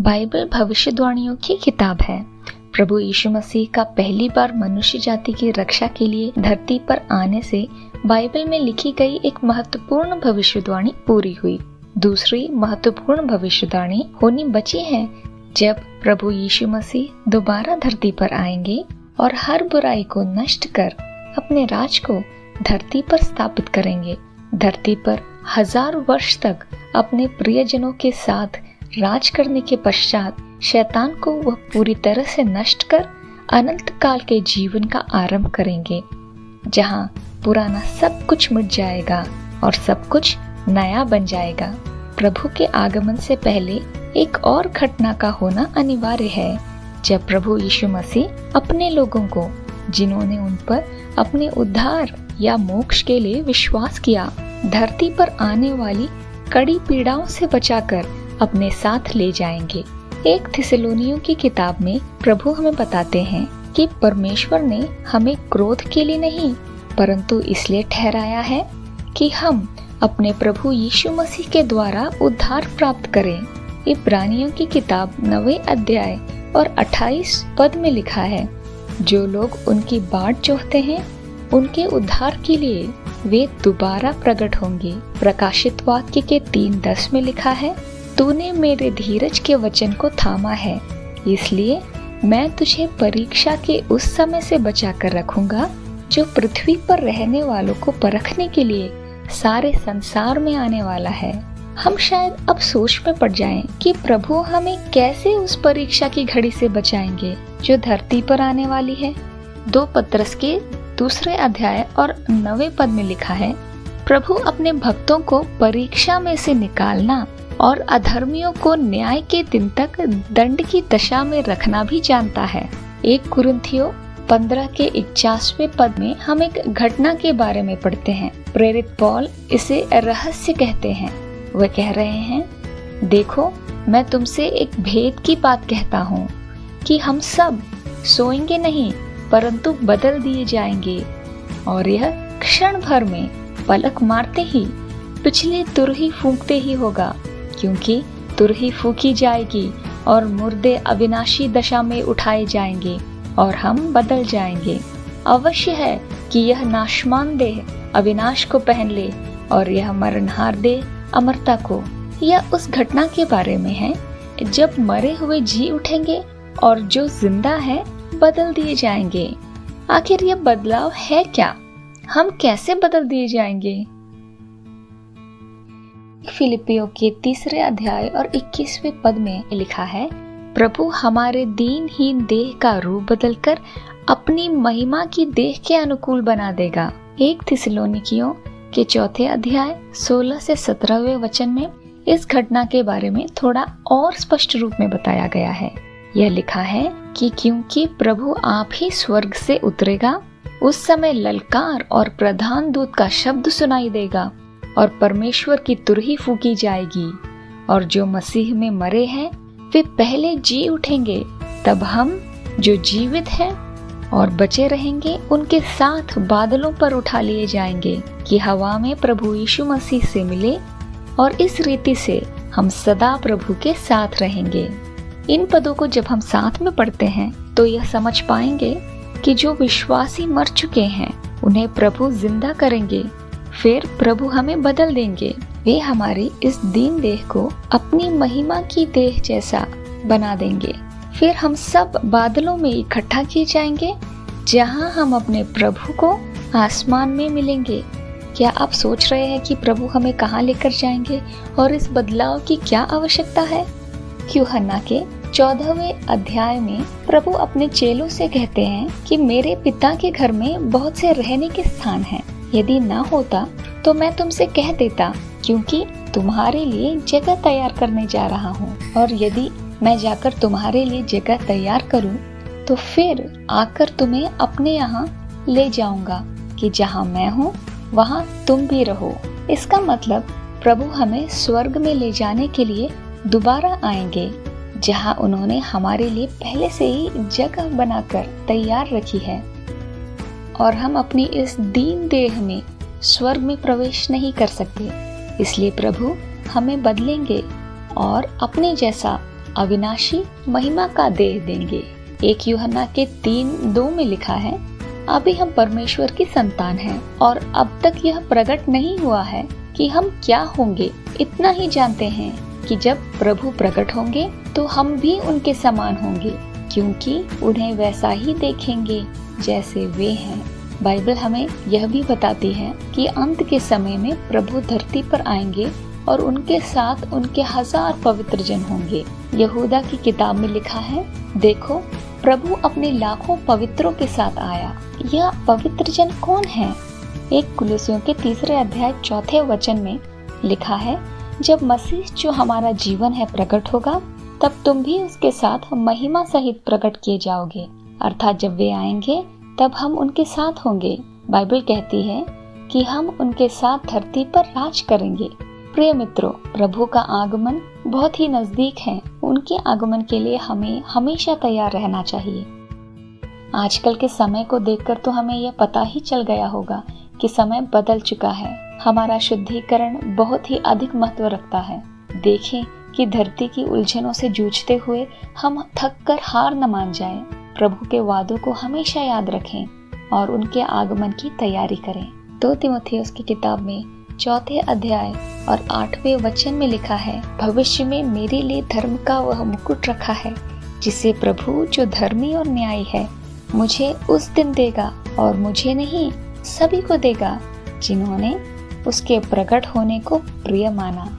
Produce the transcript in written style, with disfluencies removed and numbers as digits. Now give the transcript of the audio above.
Bible भविष्यवाणियों की किताब है। प्रभु यीशु मसीह का पहली बार मनुष्य जाति की रक्षा के लिए धरती पर आने से बाइबल में लिखी गई एक महत्वपूर्ण भविष्यवाणी पूरी हुई। दूसरी महत्वपूर्ण भविष्यवाणी होनी बची है जब प्रभु यीशु मसीह दोबारा धरती पर आएंगे और हर बुराई को नष्ट कर अपने राज को धरती पर स्थापित करेंगे। धरती पर 1000 वर्ष तक अपने प्रियजनों के साथ राज करने के पश्चात शैतान को वह पूरी तरह से नष्ट कर अनंत काल के जीवन का आरंभ करेंगे, जहां पुराना सब कुछ मिट जाएगा और सब कुछ नया बन जाएगा। प्रभु के आगमन से पहले एक और घटना का होना अनिवार्य है, जब प्रभु यीशु मसीह अपने लोगों को, जिन्होंने उन पर अपने उद्धार या मोक्ष के लिए विश्वास किया, धरती पर आने वाली कड़ी पीड़ाओं से बचाकर अपने साथ ले जाएंगे। 1 थिस्सलुनीयों की किताब में प्रभु हमें बताते हैं कि परमेश्वर ने हमें क्रोध के लिए नहीं, परंतु इसलिए ठहराया है कि हम अपने प्रभु यीशु मसीह के द्वारा उद्धार प्राप्त करें। इब्रानियों की किताब 9वें अध्याय और 28 पद में लिखा है, जो लोग उनकी बाट जोहते हैं उनके उद्धार के लिए वे दोबारा प्रकट होंगे। प्रकाशित वाक्य के 3:10 में लिखा है, तूने मेरे धीरज के वचन को थामा है, इसलिए मैं तुझे परीक्षा के उस समय से बचा कर रखूंगा जो पृथ्वी पर रहने वालों को परखने के लिए सारे संसार में आने वाला है। हम शायद अब सोच में पड़ जाएं कि प्रभु हमें कैसे उस परीक्षा की घड़ी से बचाएंगे जो धरती पर आने वाली है। 2 पत्रस के 2 अध्याय और 9वें पद में लिखा है, प्रभु अपने भक्तों को परीक्षा में से निकालना और अधर्मियों को न्याय के दिन तक दंड की दशा में रखना भी जानता है। 1 कुरिन्थियों 15 के 51वें पद में हम एक घटना के बारे में पढ़ते हैं। प्रेरित पौल इसे रहस्य कहते हैं। वह कह रहे हैं, देखो मैं तुमसे एक भेद की बात कहता हूँ कि हम सब सोएंगे नहीं परंतु बदल दिए जाएंगे, और यह क्षण भर में पलक मारते ही पिछले तुरही फूंकते ही होगा, क्योंकि तुरही फूंकी जाएगी और मुर्दे अविनाशी दशा में उठाए जाएंगे और हम बदल जाएंगे। अवश्य है कि यह नाशमान देह अविनाश को पहन ले और यह मरणहार देह अमरता को। यह उस घटना के बारे में है जब मरे हुए जी उठेंगे और जो जिंदा है बदल दिए जाएंगे। आखिर यह बदलाव है क्या? हम कैसे बदल दिए जाएंगे? फिलिपियों के 3 अध्याय और 21वें पद में लिखा है, प्रभु हमारे दीनहीन देह का रूप बदलकर अपनी महिमा की देह के अनुकूल बना देगा। 1 थिस्सलुनीकियों के 4 अध्याय 16 से 17वें वचन में इस घटना के बारे में थोड़ा और स्पष्ट रूप में बताया गया है। यह लिखा है कि क्योंकि प्रभु आप ही स्वर्ग से उतरेगा, उस समय ललकार और प्रधान दूत का शब्द सुनाई देगा और परमेश्वर की तुरही फूंकी जाएगी, और जो मसीह में मरे हैं वे पहले जी उठेंगे। तब हम जो जीवित हैं और बचे रहेंगे उनके साथ बादलों पर उठा लिए जाएंगे कि हवा में प्रभु यीशु मसीह से मिले, और इस रीति से हम सदा प्रभु के साथ रहेंगे। इन पदों को जब हम साथ में पढ़ते हैं तो यह समझ पाएंगे कि जो विश्वासी मर चुके हैं उन्हें प्रभु जिंदा करेंगे, फिर प्रभु हमें बदल देंगे। वे हमारी इस दीन देह को अपनी महिमा की देह जैसा बना देंगे। फिर हम सब बादलों में इकट्ठा किए जाएंगे, जहां हम अपने प्रभु को आसमान में मिलेंगे। क्या आप सोच रहे हैं कि प्रभु हमें कहां लेकर जाएंगे और इस बदलाव की क्या आवश्यकता है? यूहन्ना के 14वें अध्याय में प्रभु अपने चेलों से कहते हैं कि मेरे पिता के घर में बहुत से रहने के स्थान हैं। यदि ना होता तो मैं तुमसे कह देता, क्योंकि तुम्हारे लिए जगह तैयार करने जा रहा हूँ। और यदि मैं जाकर तुम्हारे लिए जगह तैयार करूँ तो फिर आकर तुम्हें अपने यहाँ ले जाऊंगा, कि जहाँ मैं हूँ वहाँ तुम भी रहो। इसका मतलब प्रभु हमें स्वर्ग में ले जाने के लिए दोबारा आएंगे, जहाँ उन्होंने हमारे लिए पहले से ही जगह बनाकर तैयार रखी है, और हम अपनी इस दीन देह में स्वर्ग में प्रवेश नहीं कर सकते। इसलिए प्रभु हमें बदलेंगे और अपने जैसा अविनाशी महिमा का देह देंगे। 1 यूहन्ना के 3:2 में लिखा है, अभी हम परमेश्वर की संतान हैं और अब तक यह प्रकट नहीं हुआ है कि हम क्या होंगे। इतना ही जानते हैं कि जब प्रभु प्रकट होंगे तो हम भी उनके समान होंगे, क्योंकि उन्हें वैसा ही देखेंगे जैसे वे हैं। बाइबल हमें यह भी बताती है कि अंत के समय में प्रभु धरती पर आएंगे और उनके साथ उनके 1000 पवित्र जन होंगे। यहूदा की किताब में लिखा है, देखो प्रभु अपने लाखों पवित्रों के साथ आया। यह पवित्र जन कौन है? 1 कुलुस्सियों के 3 अध्याय 4 वचन में लिखा है, जब मसीह जो हमारा जीवन है प्रकट होगा, तब तुम भी उसके साथ महिमा सहित प्रकट किए जाओगे। अर्थात जब वे आएंगे तब हम उनके साथ होंगे। बाइबल कहती है कि हम उनके साथ धरती पर राज करेंगे। प्रिय मित्रों, प्रभु का आगमन बहुत ही नजदीक है। उनके आगमन के लिए हमें हमेशा तैयार रहना चाहिए। आजकल के समय को देखकर तो हमें यह पता ही चल गया होगा कि समय बदल चुका है। हमारा शुद्धिकरण बहुत ही अधिक महत्व रखता है। देखें कि धरती की उलझनों से जूझते हुए हम थक कर हार न मान जाएं। प्रभु के वादों को हमेशा याद रखें और उनके आगमन की तैयारी करें। 2 तीमुथियुस की किताब में 4 अध्याय और 8वें वचन में लिखा है, भविष्य में मेरे लिए धर्म का वह मुकुट रखा है, जिसे प्रभु जो धर्मी और न्यायी है मुझे उस दिन देगा, और मुझे नहीं सभी को देगा जिन्होंने उसके प्रकट होने को प्रिय माना।